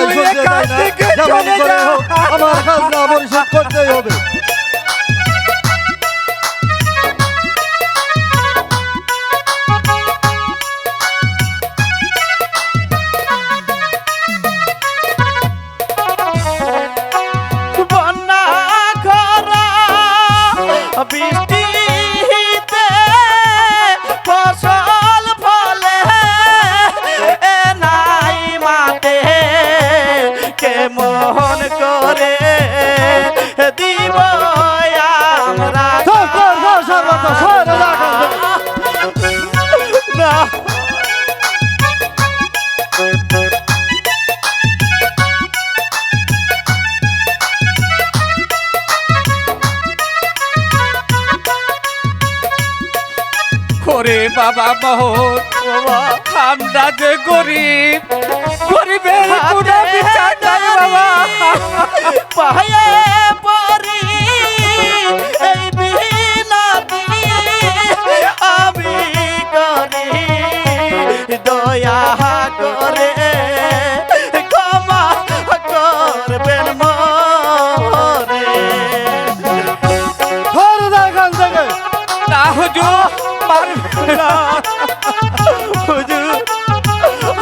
টাকায় সহ্য হয় না, যেমন করে হোক আমার খাজনা পরিশোধ করতেই হবে। বন্যা খরা বৃষ্টিতে ফসল ফলে নাই মাঠে, কেমন করে দিব আমরা না। ওরে বাবা মোহন, আমরা যে গরিব, গরিবের কোনো বিচার নাই বাবা। পায়ে পরি এই বিনতি আমি করি, দয়া করে ক্ষমা করবেন মোরে। না হুজুর, মারবেন না। হুজুর,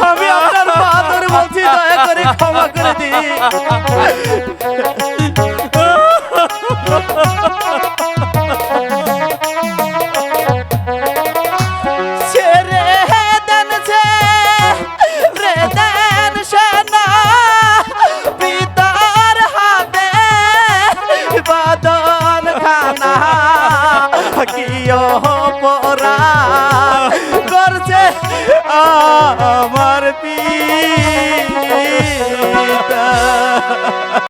আমি আপনার পা ধরে বলছি, দয়া করে ক্ষমা করে দিন। ছেড়ে দেন, ছেড়ে দেন সেনা পিতার হাতে বাদন খানা, কি অপরাধ করছে আমার পিতা।